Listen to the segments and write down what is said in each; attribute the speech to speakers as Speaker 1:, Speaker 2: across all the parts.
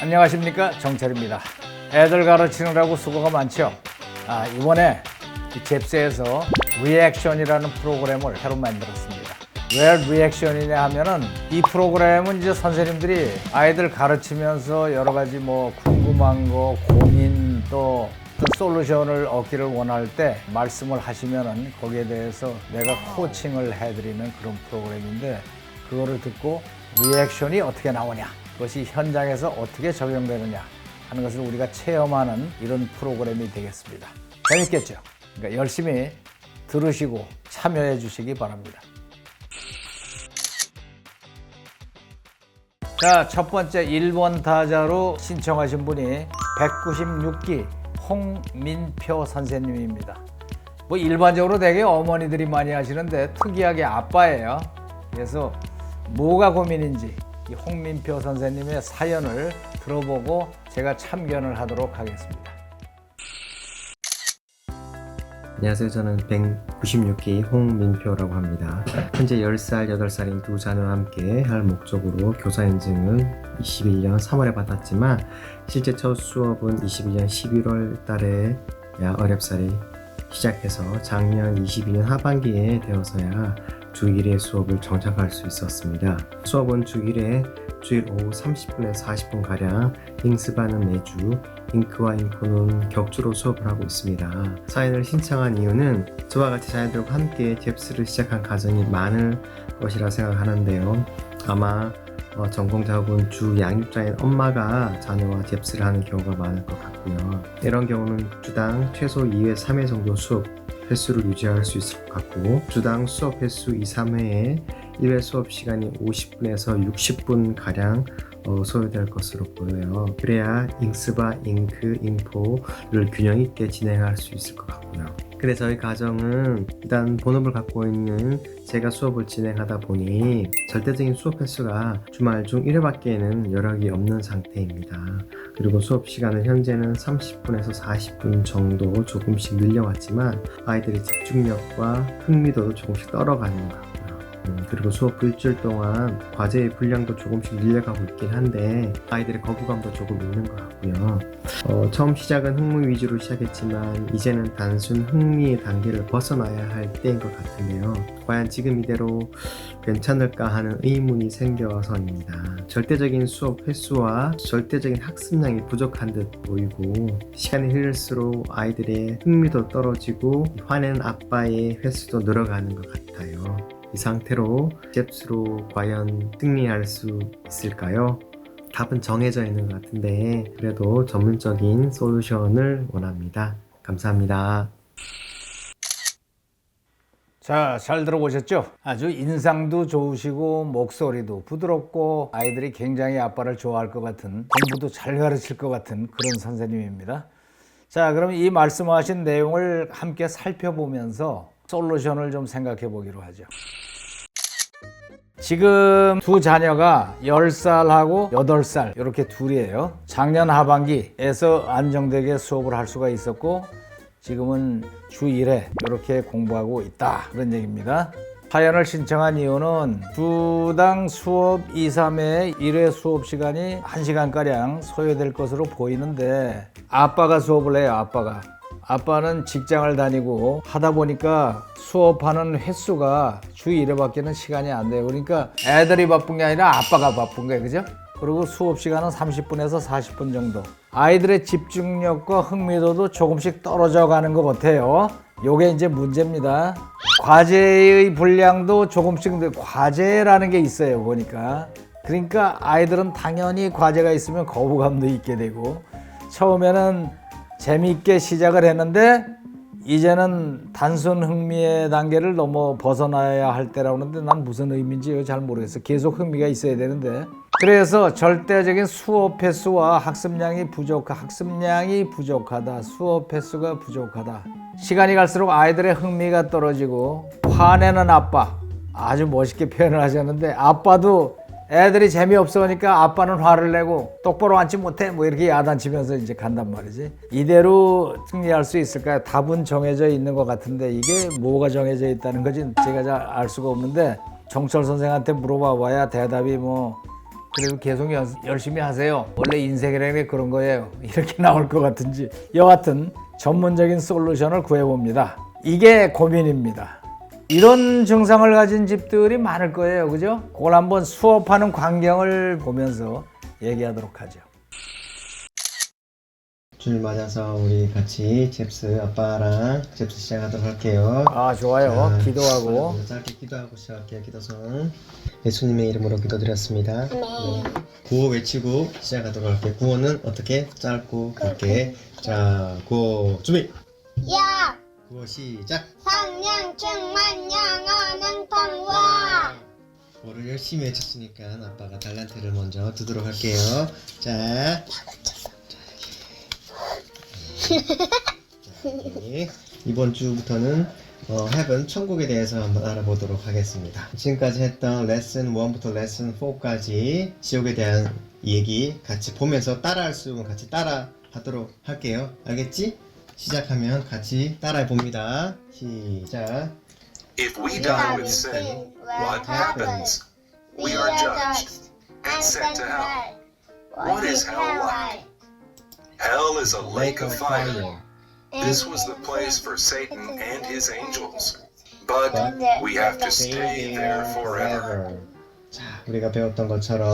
Speaker 1: 안녕하십니까, 정철입니다. 애들 가르치느라고 수고가 많죠. 이번에 잽스에서 리액션이라는 프로그램을 새로 만들었습니다. 왜 리액션이냐 하면은 이 프로그램은 이제 선생님들이 아이들 가르치면서 여러 가지 궁금한 거, 고민 또 솔루션을 얻기를 원할 때 말씀을 하시면은 거기에 대해서 내가 코칭을 해드리는 그런 프로그램인데, 그거를 듣고 리액션이 어떻게 나오냐, 그것이 현장에서 어떻게 적용되느냐 하는 것을 우리가 체험하는 이런 프로그램이 되겠습니다. 재밌겠죠? 그러니까 열심히 들으시고 참여해 주시기 바랍니다. 자, 첫 번째 1번 타자로 신청하신 분이 196기 홍민표 선생님입니다. 일반적으로 되게 어머니들이 많이 하시는데 특이하게 아빠예요. 그래서 뭐가 고민인지 이 홍민표 선생님의 사연을 들어보고 제가 참견을 하도록 하겠습니다.
Speaker 2: 안녕하세요. 저는 196기 홍민표라고 합니다. 현재 10살, 8살인 두 자녀와 함께 할 목적으로 교사 인증을 21년 3월에 받았지만 실제 첫 수업은 21년 11월 달에 어렵사리 시작해서 작년 22년 하반기에 되어서야 주일에 수업을 정착할 수 있었습니다. 수업은 주일 오후 30분에서 40분가량, 잉스반은 매주, 잉크와 인포는 격주로 수업을 하고 있습니다. 사연을 신청한 이유는 저와 같이 자녀들과 함께 잽스를 시작한 가정이 많을 것이라 생각하는데요. 아마 전공자분 주 양육자인 엄마가 자녀와 잽스를 하는 경우가 많을 것 같고요. 이런 경우는 주당 최소 2회, 3회 정도 수업 횟수를 유지할 수 있을 것 같고, 주당 수업 횟수 2, 3회에 1회 수업 시간이 50분에서 60분 가량 소요될 것으로 보여요. 그래야 잉스바, 잉크, 잉포를 균형 있게 진행할 수 있을 것 같고요. 근데 저희 가정은 일단 본업을 갖고 있는 제가 수업을 진행하다 보니 절대적인 수업 횟수가 주말 중 1회밖에는 여력이 없는 상태입니다. 그리고 수업 시간은 현재는 30분에서 40분 정도 조금씩 늘려왔지만 아이들의 집중력과 흥미도도 조금씩 떨어가는 것 같고요. 그리고 수업 일주일 동안 과제의 분량도 조금씩 늘려가고 있긴 한데 아이들의 거부감도 조금 있는 것 같고요. 처음 시작은 흥미 위주로 시작했지만 이제는 단순 흥미의 단계를 벗어나야 할 때인 것 같은데요. 과연 지금 이대로 괜찮을까 하는 의문이 생겨서입니다. 절대적인 수업 횟수와 절대적인 학습량이 부족한 듯 보이고, 시간이 흐를수록 아이들의 흥미도 떨어지고 화내는 아빠의 횟수도 늘어가는 것 같아요. 이 상태로 잽스로 과연 승리할 수 있을까요? 답은 정해져 있는 것 같은데 그래도 전문적인 솔루션을 원합니다. 감사합니다.
Speaker 1: 자, 잘 들어보셨죠? 아주 인상도 좋으시고 목소리도 부드럽고 아이들이 굉장히 아빠를 좋아할 것 같은, 공부도 잘 가르칠 것 같은 그런 선생님입니다. 자, 그럼 이 말씀하신 내용을 함께 살펴보면서 솔루션을 좀 생각해 보기로 하죠. 지금 두 자녀가 10살하고 8살 이렇게 둘이에요. 작년 하반기에서 안정되게 수업을 할 수가 있었고 지금은 주 1회 이렇게 공부하고 있다, 그런 얘기입니다. 사연을 신청한 이유는 주당 수업 2, 3회 1회 수업 시간이 1시간가량 소요될 것으로 보이는데 아빠가 수업을 해요. 아빠는 직장을 다니고 하다 보니까 수업하는 횟수가 주 1회밖에는 시간이 안 돼요. 그러니까 애들이 바쁜 게 아니라 아빠가 바쁜 거예요. 그죠? 그리고 수업 시간은 30분에서 40분 정도. 아이들의 집중력과 흥미도도 조금씩 떨어져 가는 것 같아요. 요게 이제 문제입니다. 과제의 분량도 조금씩, 과제라는 게 있어요, 보니까. 그러니까 아이들은 당연히 과제가 있으면 거부감도 있게 되고, 처음에는 재미있게 시작을 했는데 이제는 단순 흥미의 단계를 넘어 벗어나야 할 때라고 하는데 난 무슨 의미인지 잘 모르겠어요. 계속 흥미가 있어야 되는데. 그래서 절대적인 수업 횟수와 학습량이 부족하다. 수업 횟수가 부족하다. 시간이 갈수록 아이들의 흥미가 떨어지고 화내는 아빠, 아주 멋있게 표현을 하셨는데, 아빠도 애들이 재미없어 하니까 아빠는 화를 내고 똑바로 앉지 못해 이렇게 야단치면서 이제 간단 말이지. 이대로 승리할 수 있을까요? 답은 정해져 있는 것 같은데 이게 뭐가 정해져 있다는 거지 제가 잘 알 수가 없는데, 정철 선생한테 물어봐 봐야 대답이 그래도 계속 열심히 하세요. 원래 인생이라는 게 그런 거예요. 이렇게 나올 것 같은지. 여하튼 전문적인 솔루션을 구해봅니다. 이게 고민입니다. 이런 증상을 가진 집들이 많을 거예요. 그죠? 그걸 한번 수업하는 광경을 보면서 얘기하도록 하죠.
Speaker 2: 줄 맞아서 우리 같이 잽스 아빠랑 잽스 시작하도록 할게요.
Speaker 1: 아, 좋아요. 기도하고.
Speaker 2: 짧게 기도하고 시작할게요. 기도선. 예수님의 이름으로 기도드렸습니다. 네. 구호 외치고 시작하도록 할게요. 구호는 어떻게? 짧고 굵게. 자, 구호 준비.
Speaker 3: 야!
Speaker 2: 구호 시작.
Speaker 3: 상냥충만 양어는 통과!
Speaker 2: 구호를 열심히 외쳤으니까 아빠가 달란트를 먼저 두도록 할게요. 자. 네. 이번 주부터는 heaven, 천국에 대해서 한번 알아보도록 하겠습니다. 지금까지 했던 레슨 1부터 레슨 4까지 지옥에 대한 얘기 같이 보면서 따라할 수 있으면 같이 따라 하도록 할게요. 알겠지? 시작하면 같이 따라해 봅니다. 시작.
Speaker 4: If we die with sin, what happens? We are judged and sent to hell. What is hell like? Hell is a lake of fire. This was the place for Satan and his angels. But we have to stay there forever.
Speaker 2: 자, 우리가 배웠던 것처럼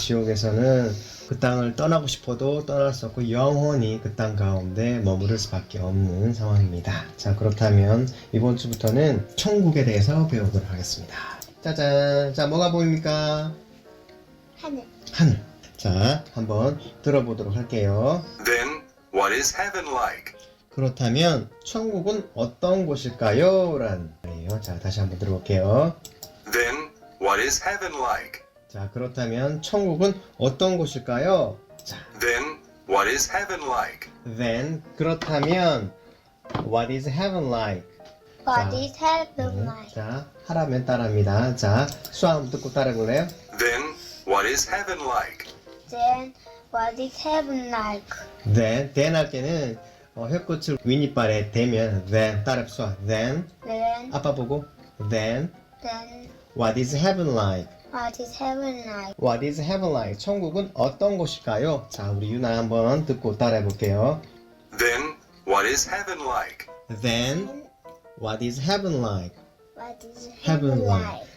Speaker 2: 지옥에서는 그 땅을 떠나고 싶어도 떠날 수 없고 영원히 그 땅 가운데 머무를 수밖에 없는 상황입니다. 자, 그렇다면 이번 주부터는 천국에 대해서 배워보도록 하겠습니다. 짜잔. 자, 뭐가 보입니까?
Speaker 3: 하늘.
Speaker 2: 하늘. 자, 한번 들어보도록 할게요.
Speaker 4: Then, what is heaven like?
Speaker 2: 그렇다면 천국은 어떤 곳일까요? 라는 말이에요. 자, 다시 한번 들어볼게요.
Speaker 4: Then, what is heaven like?
Speaker 2: 자, 그렇다면 천국은 어떤 곳일까요? 자,
Speaker 4: Then, what is heaven like?
Speaker 2: then 그렇다면 what is heaven like?
Speaker 3: What is heaven like?
Speaker 2: 자, 하라면 따라합니다. 자, 수학 듣고 따라해볼래요?
Speaker 4: Then, what is heaven like?
Speaker 3: Then, what is heaven like?
Speaker 2: then 할 때는 혀끝을 윗니빨에 대면 then 따라 수학 then
Speaker 3: Then,
Speaker 2: 아빠 보고 then
Speaker 3: then,
Speaker 2: what is heaven like?
Speaker 3: what is heaven like?
Speaker 2: What is heaven like? 천국은 어떤 곳일까요? 자, 우리 유나 한번 듣고 따라해 볼게요.
Speaker 4: Then, what is heaven like?
Speaker 2: Then, what is heaven like?
Speaker 3: What is
Speaker 2: Heaven
Speaker 3: heaven
Speaker 2: like?
Speaker 3: like?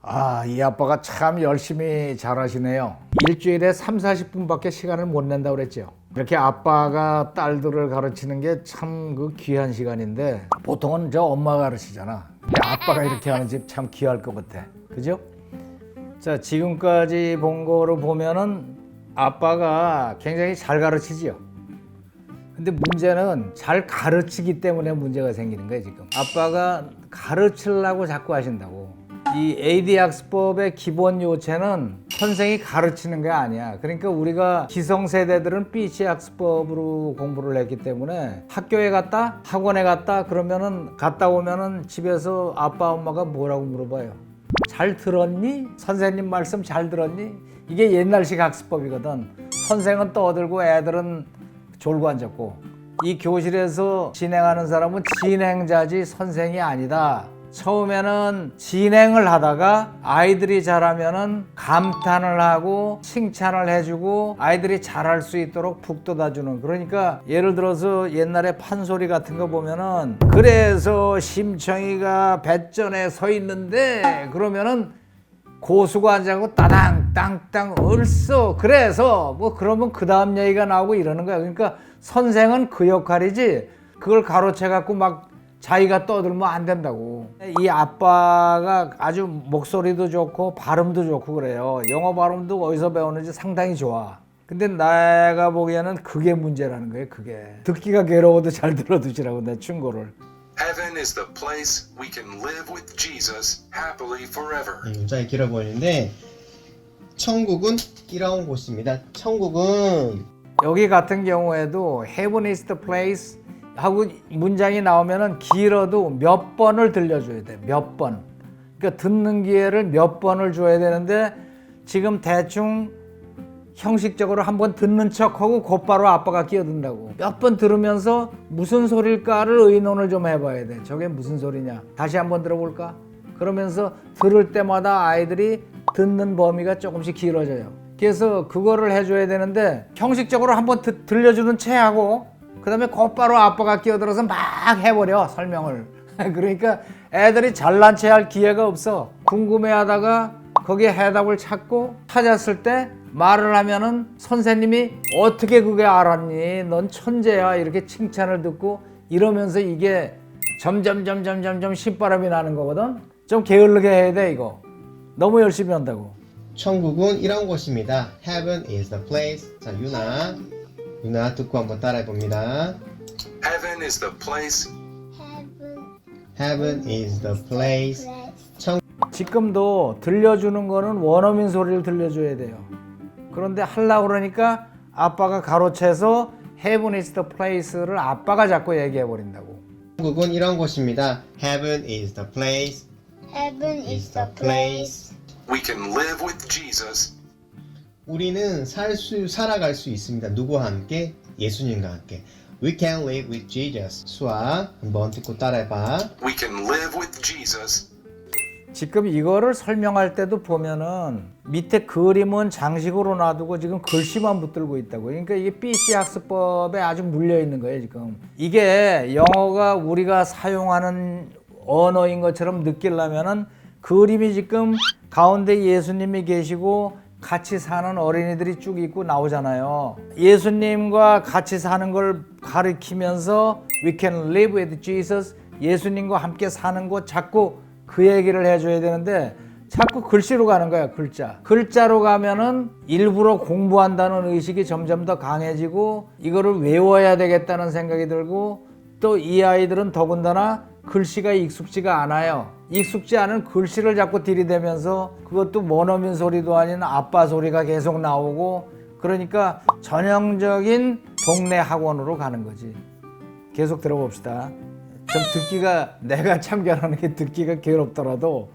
Speaker 1: 아, 이 아빠가 참 열심히 잘하시네요. 일주일에 30-40분밖에 시간을 못 낸다고 그랬죠. 이렇게 아빠가 딸들을 가르치는 게 참 그 귀한 시간인데 보통은 저 엄마가 가르치잖아. 근데 아빠가 이렇게 하는 집 참 귀할 것 같아. 그죠? 자, 지금까지 본 거로 보면은 아빠가 굉장히 잘 가르치지요. 근데 문제는 잘 가르치기 때문에 문제가 생기는 거예요, 지금. 아빠가 가르치려고 자꾸 하신다고. 이 AD 학습법의 기본 요체는 선생이 가르치는 게 아니야. 그러니까 우리가 기성세대들은 BC 학습법으로 공부를 했기 때문에 학교에 갔다, 학원에 갔다 그러면은 갔다 오면은 집에서 아빠 엄마가 뭐라고 물어봐요. 잘 들었니? 선생님 말씀 잘 들었니? 이게 옛날식 학습법이거든. 선생은 떠들고 애들은 졸고 앉았고, 이 교실에서 진행하는 사람은 진행자지 선생이 아니다. 처음에는 진행을 하다가 아이들이 잘하면은 감탄을 하고 칭찬을 해주고 아이들이 잘할 수 있도록 북돋아주는. 그러니까 예를 들어서 옛날에 판소리 같은 거 보면은 그래서 심청이가 뱃전에 서 있는데 그러면은 고수가 앉아고 따당 땅땅 얼쏘 그래서 뭐 그러면 그 다음 얘기가 나오고 이러는 거야. 그러니까 선생은 그 역할이지 그걸 가로채 갖고 막 자기가 떠들면 안 된다고. 이 아빠가 아주 목소리도 좋고 발음도 좋고 그래요. 영어 발음도 어디서 배우는지 상당히 좋아. 근데 내가 보기에는 그게 문제라는 거예요. 그게 듣기가 괴로워도 잘 들어두시라고 내 충고를.
Speaker 4: Heaven is the place we can live with Jesus happily forever.
Speaker 2: 문장이 길어 보이는데 천국은 이런 곳입니다. 천국은
Speaker 1: 여기 같은 경우에도 Heaven is the place 하고 문장이 나오면은 길어도 몇 번을 들려줘야 돼. 몇 번. 그러니까 듣는 기회를 몇 번을 줘야 되는데 지금 대충 형식적으로 한번 듣는 척하고 곧바로 아빠가 끼어든다고. 몇 번 들으면서 무슨 소릴까를 의논을 좀 해봐야 돼. 저게 무슨 소리냐. 다시 한번 들어볼까? 그러면서 들을 때마다 아이들이 듣는 범위가 조금씩 길어져요. 그래서 그거를 해줘야 되는데 형식적으로 한번 들려주는 채 하고 그 다음에 곧바로 아빠가 끼어들어서 막 해버려 설명을. 그러니까 애들이 잘난 체 할 기회가 없어. 궁금해하다가 거기에 해답을 찾았을 때 말을 하면은 선생님이 어떻게 그게 알았니? 넌 천재야. 이렇게 칭찬을 듣고 이러면서 이게 점점 신바람이 나는 거거든. 좀 게을르게 해야 돼 이거. 너무 열심히 한다고.
Speaker 2: 천국은 이런 곳입니다. Heaven is the place. 자, 유나 듣고 한번 따라해 봅니다.
Speaker 4: Heaven is the place.
Speaker 3: Heaven
Speaker 2: Heaven is the place.
Speaker 3: place.
Speaker 1: 지금도 들려주는 거는 원어민 소리를 들려줘야 돼요. 그런데 하려고 그러니까 아빠가 가로채서 Heaven is the place를 아빠가 자꾸 얘기해 버린다고.
Speaker 2: 천국은 이런 곳입니다. Heaven is the place.
Speaker 3: Heaven is the place.
Speaker 4: We can live with Jesus.
Speaker 2: 우리는 살아갈 수 있습니다. 누구와 함께? 예수님과 함께. We can live with Jesus. 수아 한번 듣고 따라해봐.
Speaker 4: We can live with Jesus.
Speaker 1: 지금 이거를 설명할 때도 보면은 밑에 그림은 장식으로 놔두고 지금 글씨만 붙들고 있다고. 그러니까 이게 BC 학습법에 아주 물려 있는 거예요 지금. 이게 영어가 우리가 사용하는 언어인 것처럼 느끼려면은 그림이 지금 가운데 예수님이 계시고 같이 사는 어린이들이 쭉 있고 나오잖아요. 예수님과 같이 사는 걸 가리키면서 We can live with Jesus. 예수님과 함께 사는 거 자꾸 그 얘기를 해줘야 되는데 자꾸 글씨로 가는 거야. 글자로 가면은 일부러 공부한다는 의식이 점점 더 강해지고 이거를 외워야 되겠다는 생각이 들고 또 이 아이들은 더군다나 글씨가 익숙지가 않아요. 익숙지 않은 글씨를 자꾸 들이대면서 그것도 원어민 소리도 아닌 아빠 소리가 계속 나오고 그러니까 전형적인 동네 학원으로 가는 거지. 계속 들어봅시다. 좀 듣기가 내가 참견하는 게 듣기가 괴롭더라도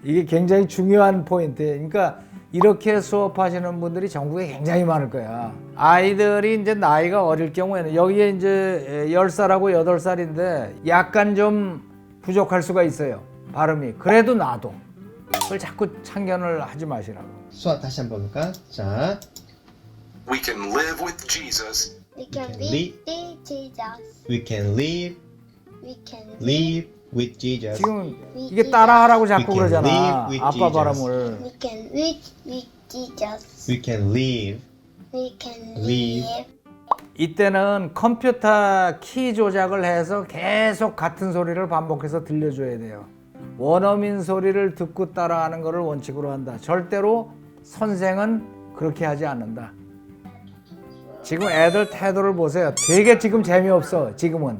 Speaker 1: 이게 굉장히 중요한 포인트예요. 그러니까 이렇게 수업하시는 분들이 전국에 굉장히 많을 거야. 아이들이 이제 나이가 어릴 경우에는 여기에 이제 10살하고 8살인데 약간 좀 부족할 수가 있어요. 발음이. 그래도 놔둬. 그걸 자꾸 참견을 하지 마시라고.
Speaker 2: 수아 다시 한번 볼까? 자,
Speaker 4: We can live with Jesus.
Speaker 3: We can
Speaker 2: can
Speaker 3: live with Jesus.
Speaker 2: we can live
Speaker 3: We can
Speaker 2: live with Jesus.
Speaker 1: 지금 이게 따라하라고 자꾸
Speaker 2: We can
Speaker 1: 그러잖아.
Speaker 2: live with
Speaker 1: 아빠
Speaker 2: Jesus.
Speaker 1: 발음을.
Speaker 3: We can live with Jesus.
Speaker 2: We can live.
Speaker 3: We can
Speaker 2: Live.
Speaker 3: live.
Speaker 1: 이때는 컴퓨터 키 조작을 해서 계속 같은 소리를 반복해서 들려줘야 돼요. 원어민 소리를 듣고 따라하는 것을 원칙으로 한다. 절대로 선생은 그렇게 하지 않는다. 지금 애들 태도를 보세요. 되게 지금 재미없어. 지금은.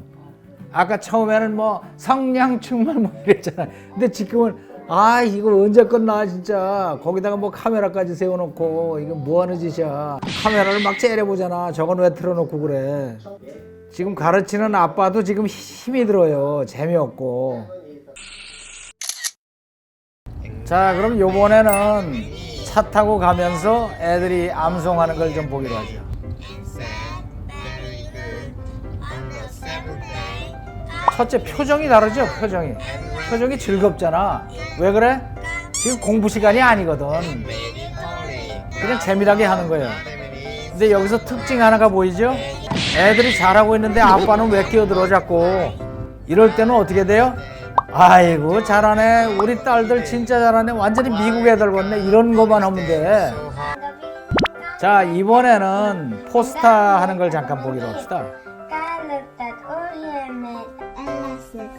Speaker 1: 아까 처음에는 뭐 성량 충만 뭐 이랬잖아. 근데 지금은 아 이거 언제 끝나 진짜. 거기다가 뭐 카메라까지 세워놓고 이거 뭐하는 짓이야. 카메라를 막 째려보잖아. 저건 왜 틀어놓고 그래. 지금 가르치는 아빠도 지금 힘이 들어요. 재미없고. 자 그럼 요번에는 차 타고 가면서 애들이 암송하는 걸 좀 보기로 하죠. 첫째 표정이 다르죠. 표정이 즐겁잖아. 왜 그래? 지금 공부 시간이 아니거든. 그냥 재미나게 하는 거예요. 근데 여기서 특징 하나가 보이죠? 애들이 잘하고 있는데 아빠는 왜 끼어들어 자꾸. 이럴 때는 어떻게 돼요? 아이고 잘하네. 우리 딸들 진짜 잘하네. 완전히 미국 애들 같네. 이런 것만 하면 돼. 자 이번에는 포스타 하는 걸 잠깐 보기로 합시다.
Speaker 3: God looked at all your men and said,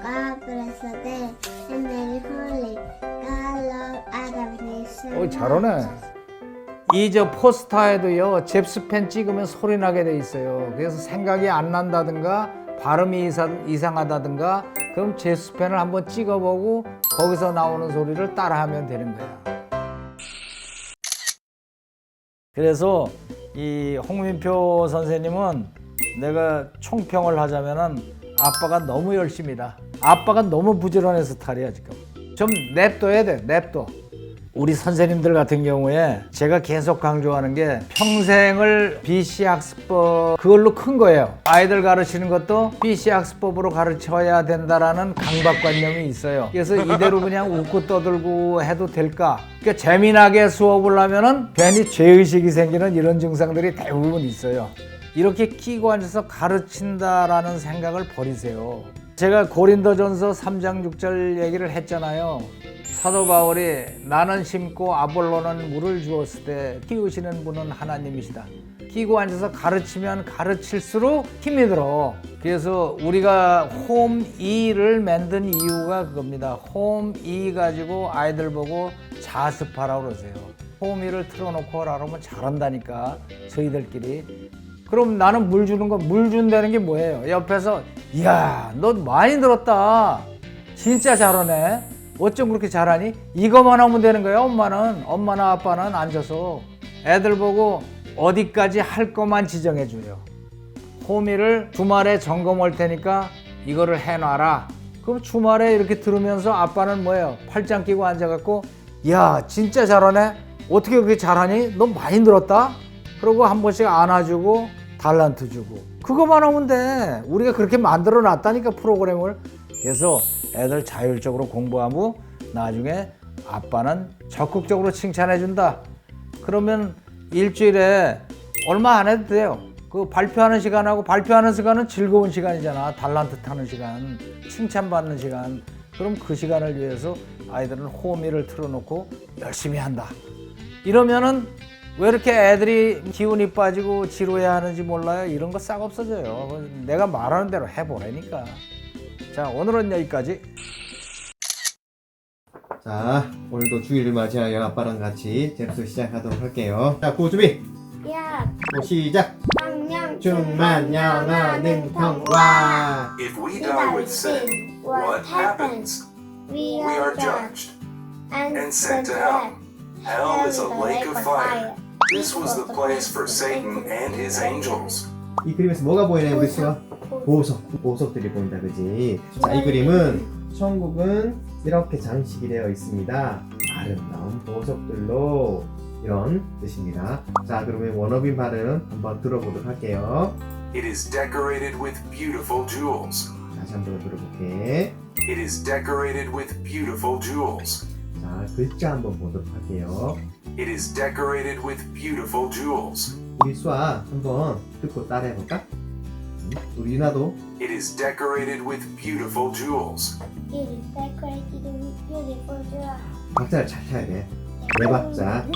Speaker 3: God bless the day and very holy. God loved Adam and his son.
Speaker 1: 오 잘하네. 이 저 포스타에도요 잽스펜 찍으면 소리 나게 돼 있어요. 그래서 생각이 안 난다든가 발음이 이상하다든가 그럼 잽스펜을 한번 찍어보고 거기서 나오는 소리를 따라하면 되는 거야. 그래서 이 홍민표 선생님은 내가 총평을 하자면은 아빠가 너무 열심이다. 아빠가 너무 부지런해서 탈이야 지금. 좀 냅둬야 돼. 냅둬. 우리 선생님들 같은 경우에 제가 계속 강조하는 게 평생을 BC 학습법 그걸로 큰 거예요. 아이들 가르치는 것도 BC 학습법으로 가르쳐야 된다라는 강박관념이 있어요. 그래서 이대로 그냥 웃고 떠들고 해도 될까? 그러니까 재미나게 수업을 하면은 괜히 죄의식이 생기는 이런 증상들이 대부분 있어요. 이렇게 끼고 앉아서 가르친다라는 생각을 버리세요. 제가 고린도전서 3장 6절 얘기를 했잖아요. 사도 바울이 나는 심고 아볼로는 물을 주었을 때 키우시는 분은 하나님이시다. 끼고 앉아서 가르치면 가르칠수록 힘이 들어. 그래서 우리가 홈2를 만든 이유가 그겁니다. 홈2 가지고 아이들 보고 자습하라고 그러세요. 홈2를 틀어놓고 하라 그러면 잘한다니까 저희들끼리. 그럼 나는 물 주는 거, 물 준다는 게 뭐예요? 옆에서 이야 너 많이 늘었다. 진짜 잘하네. 어쩜 그렇게 잘하니? 이거만 하면 되는 거예요. 엄마나 아빠는 앉아서 애들 보고 어디까지 할 것만 지정해 줘요. 홈이를 주말에 점검할 테니까 이거를 해놔라. 그럼 주말에 이렇게 들으면서 아빠는 뭐예요? 팔짱 끼고 앉아갖고 야 진짜 잘하네. 어떻게 그렇게 잘하니? 너 많이 늘었다. 그러고 한 번씩 안아주고 달란트 주고 그거만 하면 돼. 우리가 그렇게 만들어 놨다니까 프로그램을. 그래서 애들 자율적으로 공부하고 나중에 아빠는 적극적으로 칭찬해 준다. 그러면 일주일에 얼마 안 해도 돼요. 그 발표하는 시간하고 발표하는 시간은 즐거운 시간이잖아. 달란트 타는 시간, 칭찬받는 시간. 그럼 그 시간을 위해서 아이들은 호미를 틀어놓고 열심히 한다. 이러면은 왜 이렇게 애들이 기운이 빠지고 지루해 하는지 몰라요. 이런 거 싹 없어져요. 내가 말하는 대로 해보라니까. 자, 오늘은 여기까지.
Speaker 2: 자, 오늘도 주일을 맞이하여 아빠랑 같이 잽스 시작하도록 할게요. 자, 고 준비!
Speaker 3: 야,
Speaker 2: 시작!
Speaker 3: 방향
Speaker 2: 충만 영어는 통과!
Speaker 4: If we die with sin, what happens?
Speaker 3: We
Speaker 4: We are judged and sent to hell. Hell is a lake of fire. This was the place for Satan and his angels.
Speaker 2: 이 그림에서 뭐가 보이나요, 우리 수가? 보석들이 보인다, 그지? 자, 이 그림은 천국은 이렇게 장식이 되어 있습니다. 아름다운 보석들로 이런 뜻입니다. 자, 그러면 원어민 발음 한번 들어보도록 할게요.
Speaker 4: It is decorated with beautiful jewels.
Speaker 2: 다시 한번 들어볼게.
Speaker 4: It is decorated with beautiful jewels.
Speaker 2: 자, 글자 한번 보도록 할게요.
Speaker 4: It is decorated with beautiful jewels.
Speaker 2: 우리 수아 한번 듣고 따라해볼까? 우리 유나도
Speaker 4: It is decorated with beautiful jewels.
Speaker 3: It is decorated with beautiful jewels.
Speaker 2: 박자를 잘 타야 돼. 네 박자.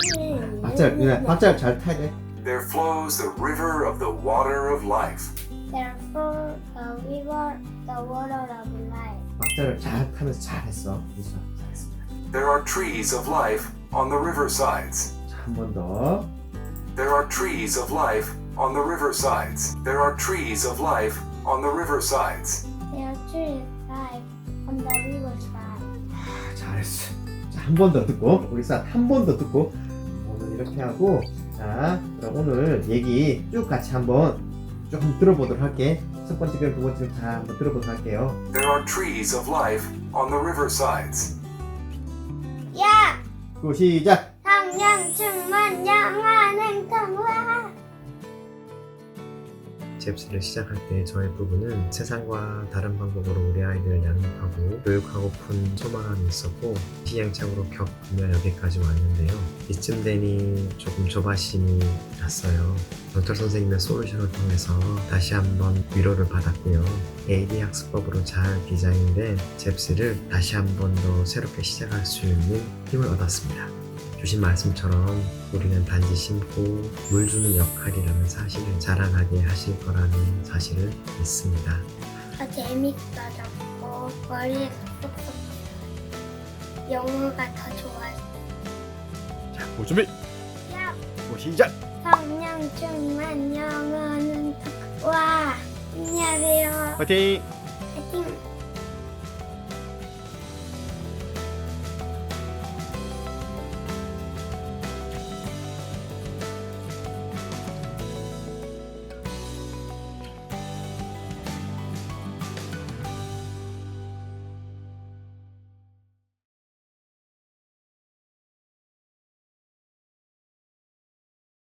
Speaker 2: 박자를 잘 타야 돼.
Speaker 4: There flows the river of the water of life.
Speaker 3: Therefore, the river, the water of life.
Speaker 2: 박자를 잘 타면서 잘했어. 유수아 잘했습니다.
Speaker 4: There are trees of life on the riversides.
Speaker 2: 자, 한 번 더.
Speaker 4: There are trees of life on the riversides. There are trees of life on the riversides.
Speaker 3: There are trees of life on the riverside.
Speaker 2: 잘했어. 자, 한 번 더 듣고 우리 수아 한 번 더 듣고 오늘 이렇게 하고 자, 그럼 오늘 얘기 쭉 같이 한번 들어보도록 할게. 첫 번째 그럼 두 번째 다 한번 들어보도록 할게요.
Speaker 4: There are trees of life on the riversides.
Speaker 3: 야!
Speaker 2: 고 시작!
Speaker 3: 성령 충만 영원한 통화.
Speaker 2: 잽스를 시작할 때 저의 부부는 세상과 다른 방법으로 우리 아이들을 양육하고 교육하고픈 소망감이 있었고 시행착오로 겪으며 여기까지 왔는데요. 이쯤 되니 조금 조바심이 났어요. 덕터 선생님의 솔루션을 통해서 다시 한번 위로를 받았고요. AD 학습법으로 잘 디자인된 잽스를 다시 한번 더 새롭게 시작할 수 있는 힘을 얻었습니다. 주신 말씀처럼 우리는 단지 심고 물 주는 역할이라는 사실을 자랑하게 하실 거라는 사실을 믿습니다.
Speaker 3: 더 재밌어졌고 머리가 쏙쏙 영어가 더 좋았어.
Speaker 2: 자, 고 준비!
Speaker 3: 야!
Speaker 2: 고 시작!
Speaker 3: 성령 충만 영어는 통화. 안녕하세요.
Speaker 2: 화이팅!